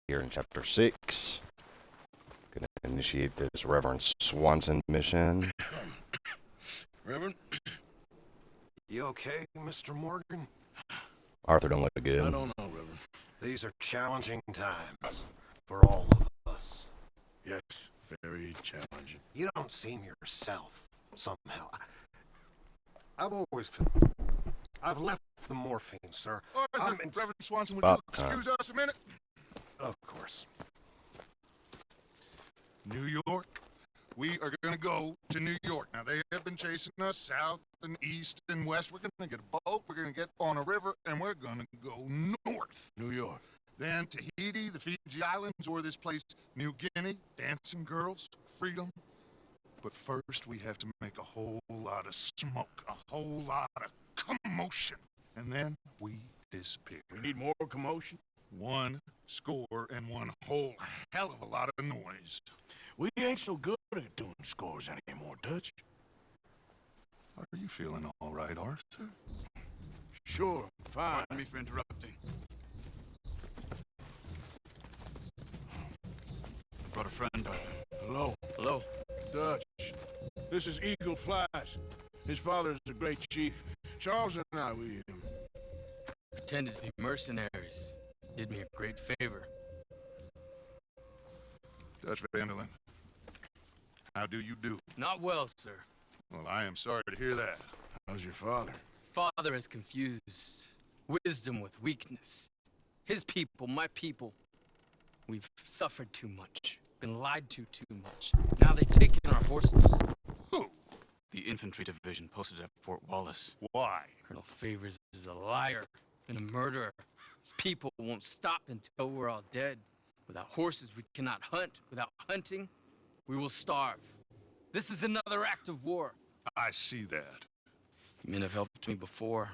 here in Chapter 6. Gonna initiate this Reverend Swanson mission. Reverend? You okay, Mr. Morgan? Arthur don't look good. I don't know, Reverend. These are challenging times for all of us. Yes, very challenging. You don't seem yourself, somehow. I've always felt... I've left the morphine, sir. Reverend Swanson, would About you excuse us a minute? Of course. New York. We are going to go to New York. Now, they have been chasing us south and east and west. We're going to get a boat, we're going to get on a river, and we're going to go north. New York. Then Tahiti, the Fiji Islands, or this place, New Guinea, dancing girls, freedom. But first, we have to make a whole lot of smoke, a whole lot of commotion. And then we disappear. We need more commotion? 1 score and 1 whole hell of a lot of noise. We ain't so good at doing scores anymore, Dutch. Are you feeling all right, Arthur? Sure, fine. Pardon me for interrupting. I brought a friend, Arthur. Hello. Hello. Dutch. This is Eagle Flash. His father is a great chief. Charles and I, we... Pretended to be mercenaries. Did me a great favor. Dutch Vanderlyn. How do you do? Not well, sir. Well, I am sorry to hear that. How's your father? Father has confused wisdom with weakness. His people, my people. We've suffered too much. Been lied to too much. Now they've taken our horses. Who? The infantry division posted at Fort Wallace. Why? Colonel Favors is a liar and a murderer. His people won't stop until we're all dead. Without horses, we cannot hunt. Without hunting, we will starve. This is another act of war. I see that. You men have helped me before,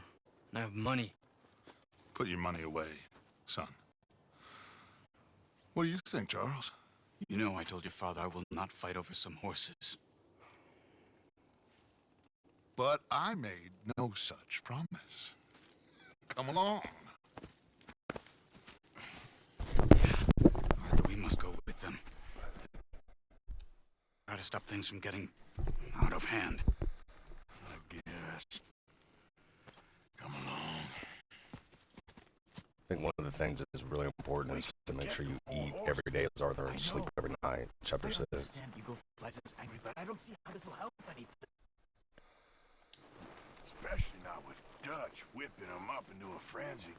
and I have money. Put your money away, son. What do you think, Charles? You know I told your father I will not fight over some horses. But I made no such promise. Come along. Arthur, we must go with them. Try to stop things from getting out of hand. I guess. Come along. I think one of the things that's really important is to make sure you eat every day as Arthur and sleep every night. Chapter 6. I understand Eagle Flies is angry, but I don't see how this will help anything. Especially not with Dutch whipping him up into a frenzy.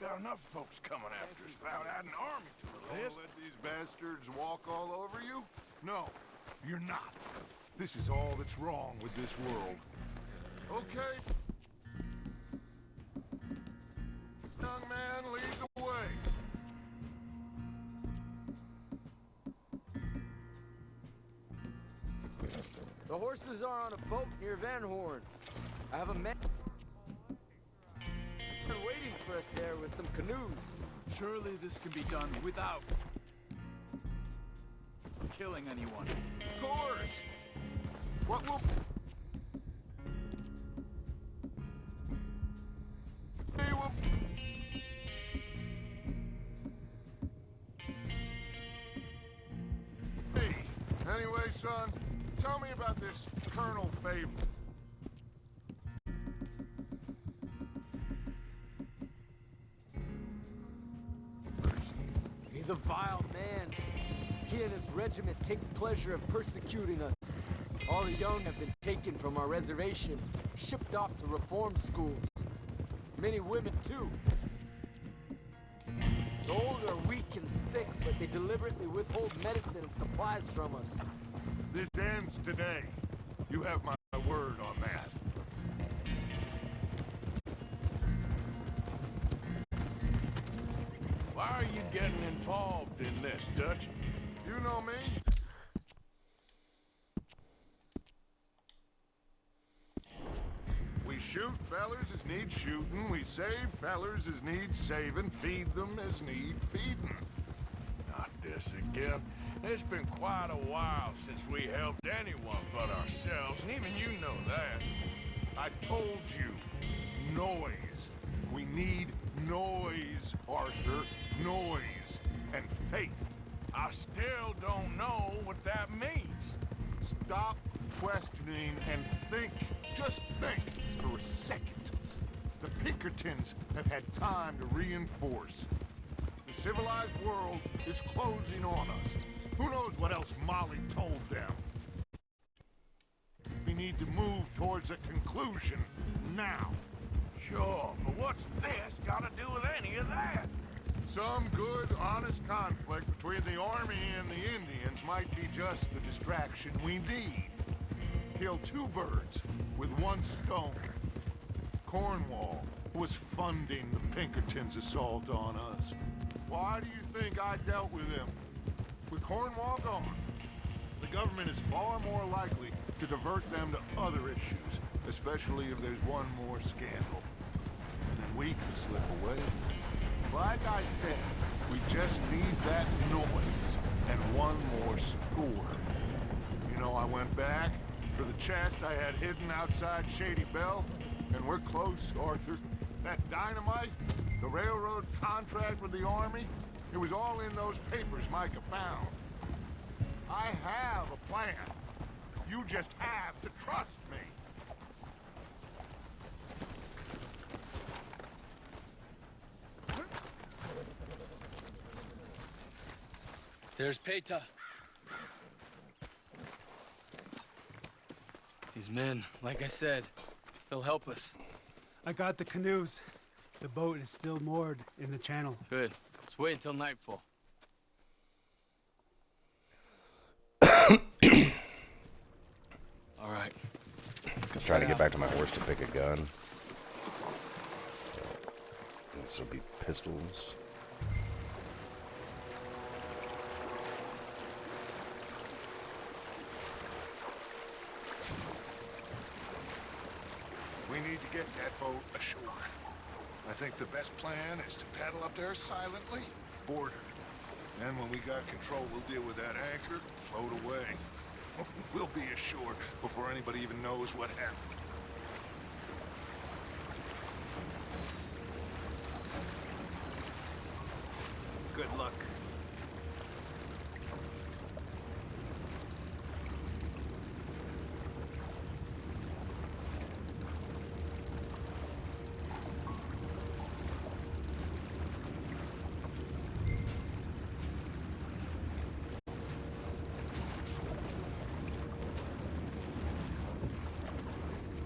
Got enough folks coming after us without adding an army to the list. Let these bastards walk all over you? No, you're not. This is all that's wrong with this world. Okay. Young man, lead the way. The horses are on a boat near Van Horn. I have a man waiting for us there with some canoes. Surely this can be done without killing anyone. Of course. What will... They will... Hey, anyway, son, tell me about this Colonel Favor. He's a vile man. He and his regiment take pleasure in persecuting us. All the young have been taken from our reservation, shipped off to reform schools. Many women, too. The old are weak and sick, but they deliberately withhold medicine and supplies from us. This ends today. You have my word on that. Why are you getting involved in this, Dutch? You know me. We shoot fellers as need shooting. We save fellers as need saving. Feed them as need feeding. Not this again. It's been quite a while since we helped anyone but ourselves, and even you know that. I told you, noise. We need noise, Arthur. Noise. And faith. still don't know what that means. Stop questioning and think. Just think for a second. The Pinkertons have had time to reinforce. The civilized world is closing on us. Who knows what else Molly told them? We need to move towards a conclusion now. Sure, but what's this got to do with any of that? Some good, honest conflict between the army and the Indians might be just the distraction we need. Kill two birds with one stone. Cornwall was funding the Pinkertons' assault on us. Why do you think I dealt with him? With Cornwall gone, the government is far more likely to divert them to other issues, especially if there's one more scandal. And then we can slip away. Like I said, we just need that noise and one more score. You know, I went back for the chest I had hidden outside Shady Belle, and we're close, Arthur. That dynamite, the railroad contract with the army, it was all in those papers Micah found. I have a plan. You just have to trust me. There's Peta. These men, like I said, they'll help us. I got the canoes. The boat is still moored in the channel. Good. Let's wait until nightfall. All right. I'm trying to get back to my horse to pick a gun. This will be pistols. We need to get that boat ashore. I think the best plan is to paddle up there silently, board her. Then when we got control, we'll deal with that anchor, float away. We'll be ashore before anybody even knows what happened. Good luck.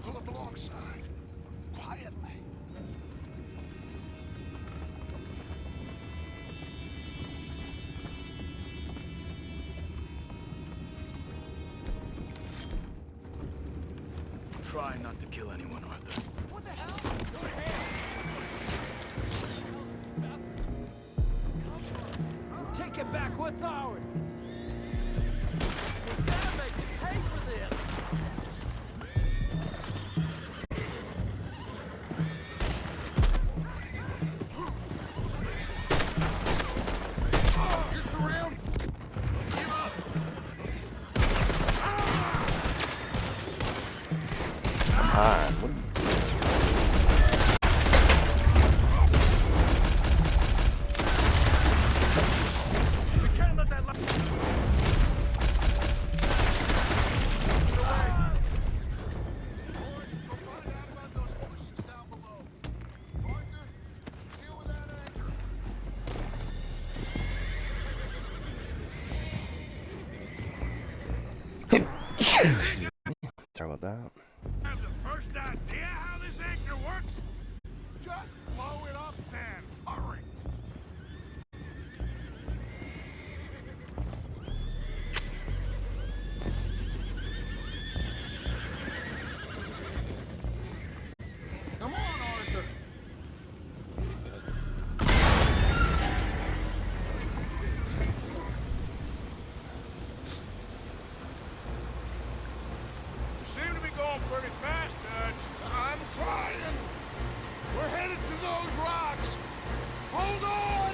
Pull up alongside, quietly. Try not to kill anyone, Arthur. Take it back. What's ours? Damn, they can pay for this. You surround? Give up! Hi. What are you We can't let that Sorry about that. Have the first idea how this anchor works? Just blow it up then. Hurry. Come on, Arthur. You seem to be going pretty fast, Dutch. I'm trying. We're headed to those rocks. Hold on!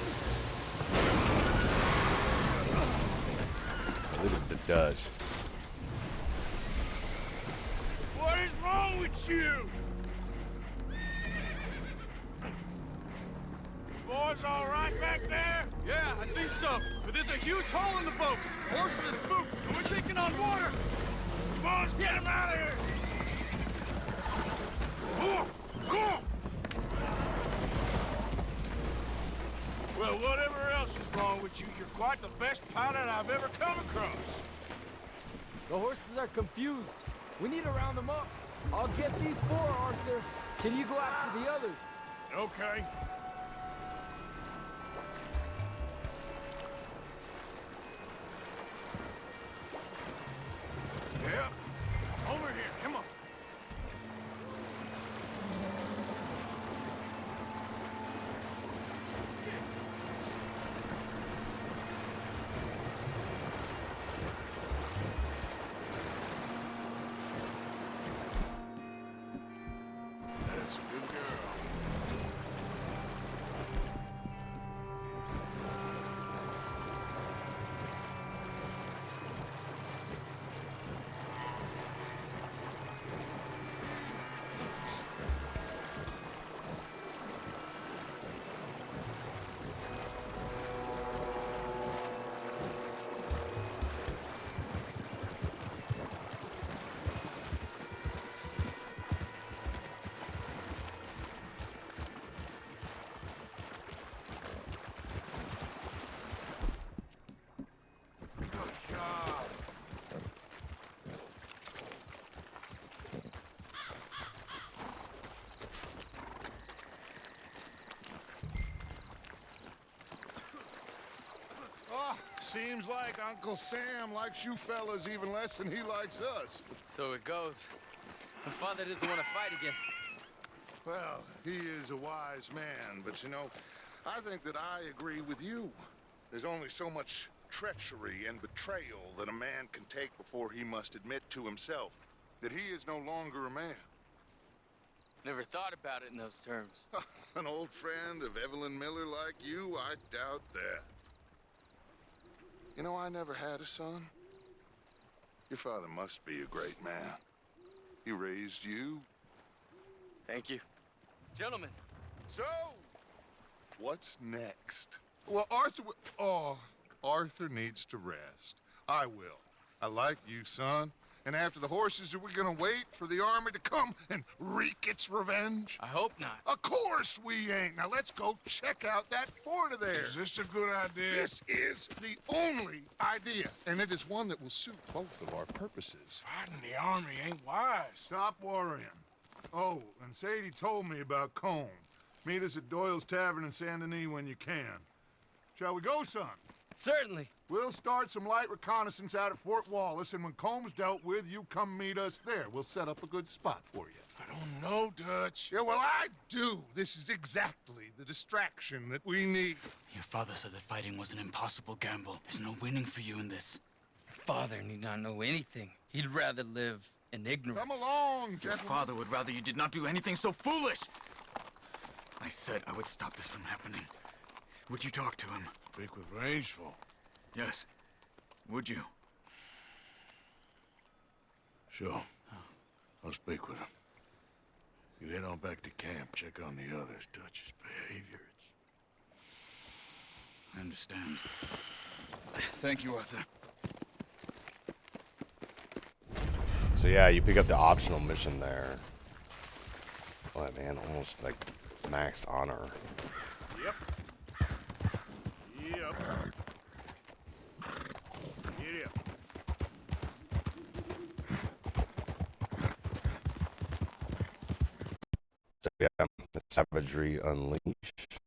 Look at the Dutch. What is wrong with you? Boys all right back there? Yeah, I think so. But there's a huge hole in the boat. Horses are spooked, and we're taking on water. Come on, let's get him out of here. Well, whatever else is wrong with you, you're quite the best pilot I've ever come across. The horses are confused. We need to round them up. I'll get these four, Arthur. Can you go after the others? Okay. Stay up. Over here, come on. That's a good girl. Good job. Oh, seems like Uncle Sam likes you fellas even less than he likes us. So it goes. My father doesn't want to fight again. Well, he is a wise man, but you know, I think that I agree with you. There's only so much treachery and betrayal that a man can take before he must admit to himself that he is no longer a man. Never thought about it in those terms. An old friend of Evelyn Miller like you, I doubt that. You know, I never had a son. Your father must be a great man. He raised you. Thank you. Gentlemen. So, what's next? Well, Arthur needs to rest. I will. I like you, son. And after the horses, are we gonna wait for the army to come and wreak its revenge? I hope not. Of course we ain't. Now let's go check out that fort of theirs. Is this a good idea? This is the only idea, and it is one that will suit both of our purposes. Fighting the army ain't wise. Stop worrying. Oh, and Sadie told me about Combe. Meet us at Doyle's Tavern in Saint Denis when you can. Shall we go, son? Certainly. We'll start some light reconnaissance out at Fort Wallace, and when Combs dealt with, you come meet us there. We'll set up a good spot for you. I don't know, Dutch. Yeah, well, I do. This is exactly the distraction that we need. Your father said that fighting was an impossible gamble. There's no winning for you in this. Father need not know anything. He'd rather live in ignorance. Come along, Your gentlemen. father would rather you did not do anything so foolish. I said I would stop this from happening. Would you talk to him? Speak with Rangeful. Yes. Would you? Sure. I'll speak with him. You head on back to camp, check on the others. Dutch's behavior, I understand. Thank you, Arthur. So yeah, you pick up the optional mission there. What, man, almost like maxed honor. Yep. Yep. Giddy up. So yeah, the savagery unleashed.